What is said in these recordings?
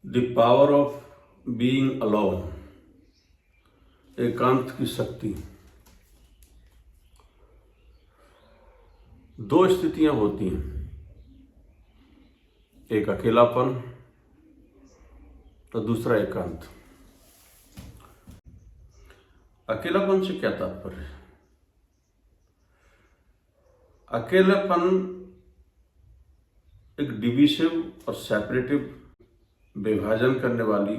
The power of being alone, एकांत की शक्ति। दो स्थितियां होती हैं, एक अकेलापन तो दूसरा एकांत। अकेलापन से क्या तात्पर्य है? अकेलापन एक डिविसिव और सेपरेटिव, विभाजन करने वाली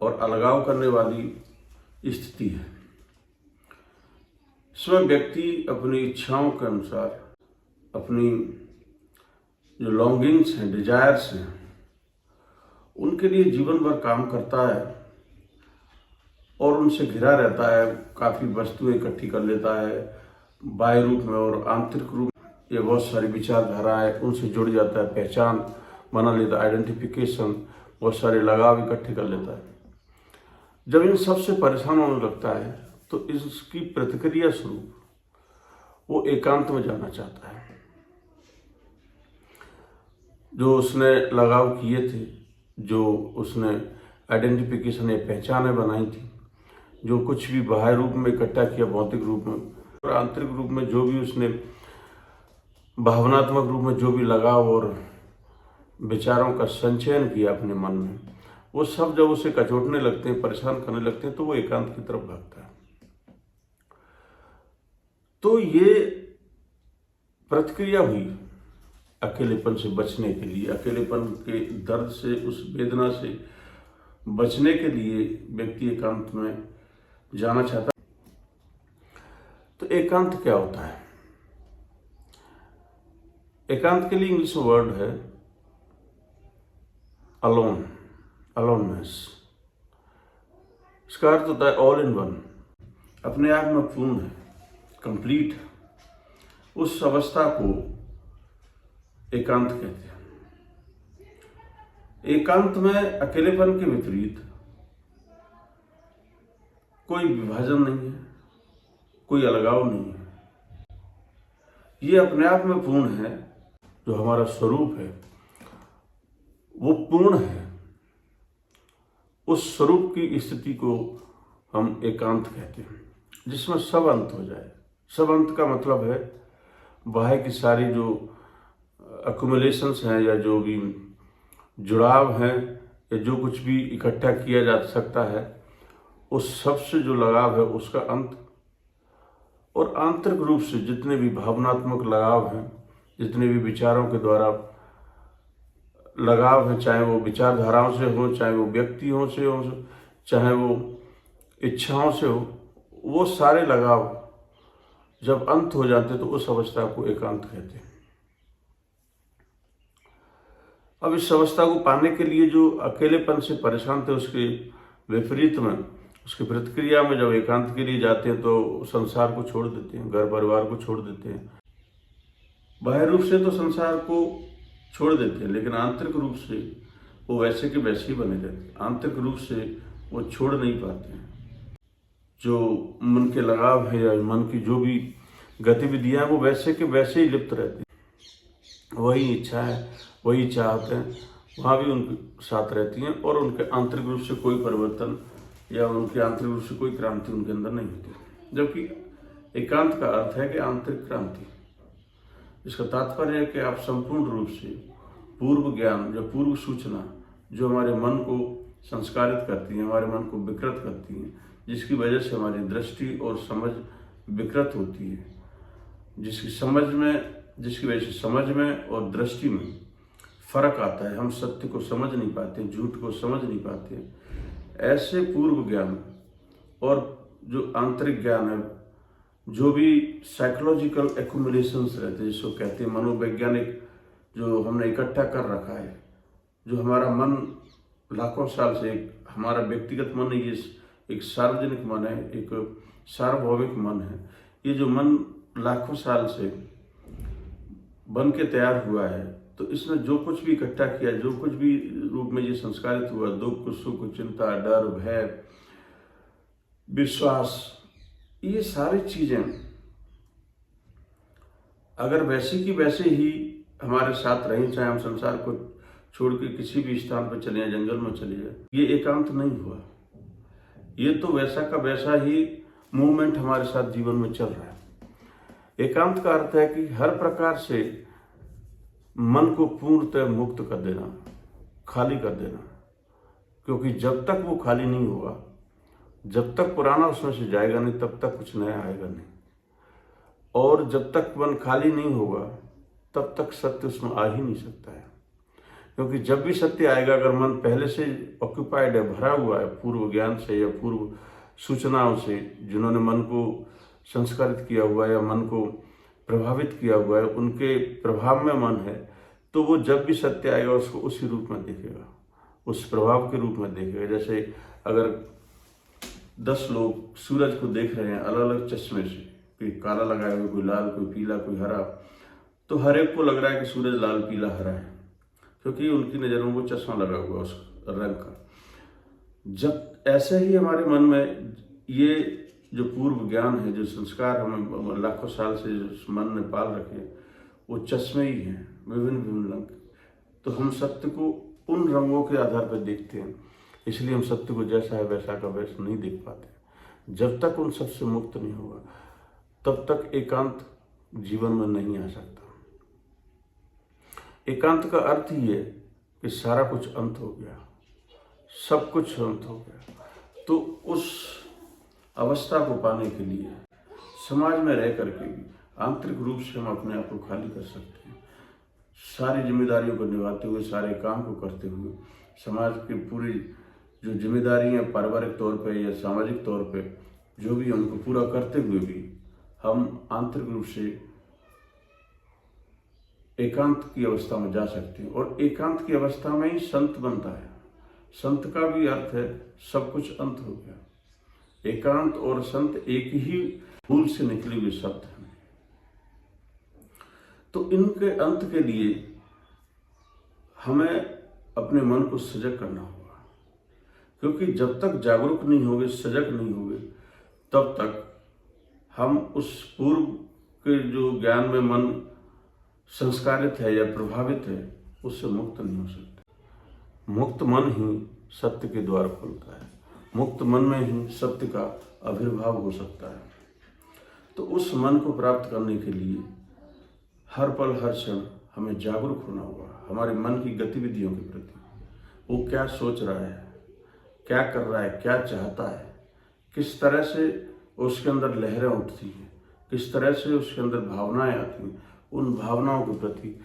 और अलगाव करने वाली स्थिति है। इसमें व्यक्ति अपनी इच्छाओं के अनुसार, अपनी जो लॉन्गिंग्स हैं, डिजायर्स हैं, उनके लिए जीवन भर काम करता है और उनसे घिरा रहता है। काफ़ी वस्तुएं इकट्ठी कर लेता है, बाह्य रूप में और आंतरिक रूप में। ये बहुत सारी विचारधाराएं उनसे जुड़ जाता है, पहचान बना लेता है, आइडेंटिफिकेशन, बहुत सारे लगाव इकट्ठे कर लेता है। जब इन सब से परेशान होने लगता है तो इसकी प्रतिक्रिया स्वरूप वो एकांत में जाना चाहता है। जो उसने लगाव किए थे, जो उसने आइडेंटिफिकेशन या पहचानें बनाई थी, जो कुछ भी बाह्य रूप में इकट्ठा किया, भौतिक रूप में और आंतरिक रूप में जो भी उसने भावनात्मक रूप में जो भी लगाव और विचारों का संचयन किया अपने मन में, वो सब जब उसे कचोटने लगते हैं, परेशान करने लगते हैं, तो वो एकांत की तरफ भागता है। तो ये प्रतिक्रिया हुई अकेलेपन से बचने के लिए, अकेलेपन के दर्द से, उस वेदना से बचने के लिए व्यक्ति एकांत में जाना चाहता है। तो एकांत क्या होता है? एकांत के लिए इंग्लिश वर्ड है अलोन, अलोननेस। इसका अर्थ होता है ऑल इन वन, अपने आप में पूर्ण है, कंप्लीट है। उस अवस्था को एकांत कहते हैं। एकांत में अकेलेपन के विपरीत कोई विभाजन नहीं है, कोई अलगाव नहीं है। ये अपने आप में पूर्ण है। जो हमारा स्वरूप है वो पूर्ण है। उस स्वरूप की स्थिति को हम एकांत कहते हैं, जिसमें सब अंत हो जाए। सब अंत का मतलब है बाह्य की सारी जो अक्यूमुलेशंस हैं या जो भी जुड़ाव हैं या जो कुछ भी इकट्ठा किया जा सकता है, उस सब से जो लगाव है उसका अंत। और आंतरिक रूप से जितने भी भावनात्मक लगाव हैं, जितने भी विचारों के द्वारा लगाव है, चाहे वो विचारधाराओं से हो, चाहे वो व्यक्तियों से हो, चाहे वो इच्छाओं से हो, वो सारे लगाव जब अंत हो जाते तो उस अवस्था को एकांत कहते हैं। अब इस अवस्था को पाने के लिए जो अकेलेपन से परेशान थे, उसके विपरीत में, उसकी प्रतिक्रिया में जब एकांत के लिए जाते हैं तो संसार को छोड़ देते हैं, घर परिवार को छोड़ देते हैं। बाह्य रूप से तो संसार को छोड़ देते हैं, लेकिन आंतरिक रूप से वो वैसे के वैसे ही बने रहते हैं। आंतरिक रूप से वो छोड़ नहीं पाते हैं। जो मन के लगाव है या मन की जो भी गतिविधियां हैं वो वैसे के वैसे ही लिप्त रहते हैं। वही इच्छा है, वही चाहते हैं, वहाँ भी उनके साथ रहती हैं और उनके आंतरिक रूप से कोई परिवर्तन या उनके आंतरिक रूप से कोई क्रांति उनके अंदर नहीं होती। जबकि एकांत का अर्थ है कि आंतरिक क्रांति। इसका तात्पर्य है कि आप संपूर्ण रूप से पूर्व ज्ञान, जो पूर्व सूचना, जो हमारे मन को संस्कारित करती है, हमारे मन को विकृत करती है, जिसकी वजह से हमारी दृष्टि और समझ विकृत होती है, जिसकी वजह से समझ में और दृष्टि में फर्क आता है। हम सत्य को समझ नहीं पाते, झूठ को समझ नहीं पाते। ऐसे पूर्व ज्ञान और जो आंतरिक ज्ञान है, जो भी साइकोलॉजिकल एक्यूमुलेशंस रहते हैं, जिसको कहते हैं मनोवैज्ञानिक, जो हमने इकट्ठा कर रखा है, जो हमारा मन लाखों साल से, हमारा व्यक्तिगत मन है, ये एक सार्वजनिक मन है, एक सार्वभौमिक मन है। ये जो मन लाखों साल से बन के तैयार हुआ है, तो इसने जो कुछ भी इकट्ठा किया, जो कुछ भी रूप में ये संस्कारित हुआ, दुख, सुख, चिंता, डर, भय, विश्वास, ये सारी चीजें अगर वैसे की वैसे ही हमारे साथ रहें, चाहे हम संसार को छोड़ के किसी भी स्थान पर चले जाए, जंगल में चले जाए, ये एकांत नहीं हुआ। ये तो वैसा का वैसा ही मूवमेंट हमारे साथ जीवन में चल रहा है। एकांत का अर्थ है कि हर प्रकार से मन को पूर्णतः मुक्त कर देना, खाली कर देना, क्योंकि जब तक वो खाली नहीं होगा, जब तक पुराना उसमें से जाएगा नहीं, तब तक कुछ नया आएगा नहीं। और जब तक मन खाली नहीं होगा, तब तक सत्य उसमें आ ही नहीं सकता है। क्योंकि जब भी सत्य आएगा, अगर मन पहले से ऑक्यूपाइड है, भरा हुआ है पूर्व ज्ञान से या पूर्व सूचनाओं से, जिन्होंने मन को संस्कारित किया हुआ है या मन को प्रभावित किया हुआ है, उनके प्रभाव में मन है, तो वो जब भी सत्य आएगा उसको उसी रूप में देखेगा, उस प्रभाव के रूप में देखेगा। जैसे अगर 10 लोग सूरज को देख रहे हैं अलग अलग चश्मे से, कोई काला लगाया हुआ, कोई लाल, कोई पीला, कोई हरा, तो हर एक को लग रहा है कि सूरज लाल, पीला, हरा है, क्योंकि उनकी नज़र में वो चश्मा लगा हुआ उस रंग का। जब ऐसे ही हमारे मन में ये जो पूर्व ज्ञान है, जो संस्कार हमें लाखों साल से जो मन ने पाल रखे, वो चश्मे ही हैं, विभिन्न विभिन्न रंग। तो हम सत्य को उन रंगों के आधार पर देखते हैं, इसलिए हम सत्य को जैसा है वैसा का वैसा नहीं देख पाते। जब तक उन सबसे मुक्त नहीं होगा, तब तक एकांत जीवन में नहीं आ सकता। एकांत का अर्थ ही है कि सारा कुछ अंत हो गया, सब कुछ अंत हो गया। तो उस अवस्था को पाने के लिए समाज में रह करके भी आंतरिक रूप से हम अपने आप को खाली कर सकते हैं। सारी जिम्मेदारियों को निभाते हुए, सारे काम को करते हुए, समाज की पूरी जो जिम्मेदारी है पारिवारिक तौर पे या सामाजिक तौर पे जो भी, उनको पूरा करते हुए भी हम आंतरिक रूप से एकांत की अवस्था में जा सकते हैं। और एकांत की अवस्था में ही संत बनता है। संत का भी अर्थ है सब कुछ अंत हो गया। एकांत और संत एक ही मूल से निकले हुए शब्द हैं। तो इनके अंत के लिए हमें अपने मन को सजग करना होगा, क्योंकि जब तक जागरूक नहीं होंगे, सजग नहीं होंगे, तब तक हम उस पूर्व के जो ज्ञान में मन संस्कारित है या प्रभावित है, उससे मुक्त नहीं हो सकते। मुक्त मन ही सत्य के द्वार खोलता है, मुक्त मन में ही सत्य का आविर्भाव हो सकता है। तो उस मन को प्राप्त करने के लिए हर पल हर क्षण हमें जागरूक होना होगा हमारे मन की गतिविधियों के प्रति। वो क्या सोच रहा है, क्या कर रहा है, क्या चाहता है, किस तरह से उसके अंदर लहरें उठती हैं, किस तरह से उसके अंदर भावनाएं आती हैं, उन भावनाओं के प्रति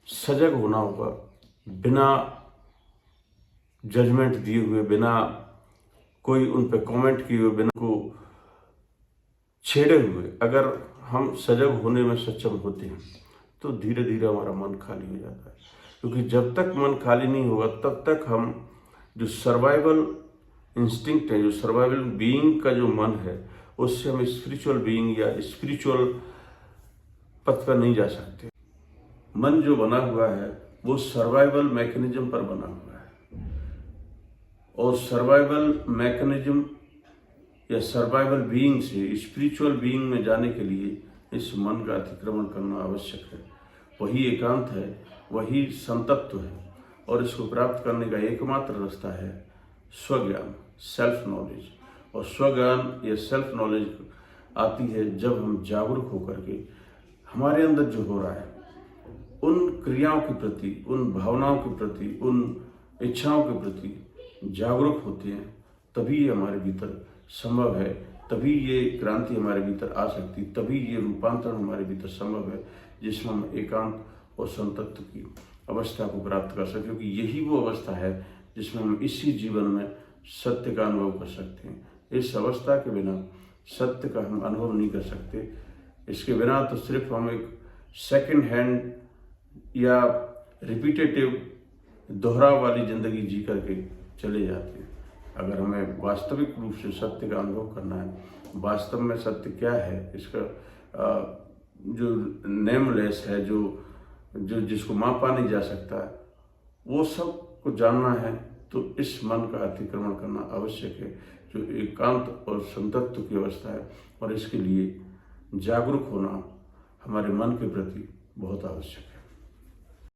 सजग होना होगा, बिना जजमेंट दिए हुए, बिना कोई उन पे कमेंट किए हुए, बिना को छेड़े हुए। अगर हम सजग होने में सक्षम होते हैं तो धीरे धीरे हमारा मन खाली हो जाता है। क्योंकि जब तक मन खाली नहीं होगा, तब तक हम जो सर्वाइवल इंस्टिंक्ट है, जो सर्वाइवल बीइंग का जो मन है, उससे हम स्पिरिचुअल बीइंग या स्पिरिचुअल पथ पर नहीं जा सकते। मन जो बना हुआ है वो सर्वाइवल मैकेनिज्म पर बना हुआ है, और सर्वाइवल मैकेनिज्म या सर्वाइवल बीइंग से स्पिरिचुअल बीइंग में जाने के लिए इस मन का अतिक्रमण करना आवश्यक है। वही एकांत है, वही संतत्व है, और इसको प्राप्त करने का एकमात्र रास्ता है स्वज्ञान, सेल्फ नॉलेज। और स्वज्ञान या सेल्फ नॉलेज आती है जब हम जागरूक होकर के हमारे अंदर जो हो रहा है उन क्रियाओं के प्रति, उन भावनाओं के प्रति, उन इच्छाओं के प्रति जागरूक होते हैं। तभी ये हमारे भीतर संभव है, तभी ये क्रांति हमारे भीतर आ सकती, तभी ये रूपांतरण हमारे भीतर संभव है, जिसमें हम एकांत और संतत्व की अवस्था को प्राप्त कर सकते। क्योंकि यही वो अवस्था है जिसमें हम इसी जीवन में सत्य का अनुभव कर सकते हैं। इस अवस्था के बिना सत्य का हम अनुभव नहीं कर सकते। इसके बिना तो सिर्फ हम एक सेकंड हैंड या रिपीटेटिव दोहराव वाली जिंदगी जी करके चले जाते हैं। अगर हमें वास्तविक रूप से सत्य का अनुभव करना है, वास्तव में सत्य क्या है, इसका जो नेमलेस है, जो जिसको मापा नहीं जा सकता, वो सब को जानना है, तो इस मन का अतिक्रमण करना आवश्यक है, जो एकांत और संतत्व की अवस्था है। और इसके लिए जागरूक होना हमारे मन के प्रति बहुत आवश्यक है।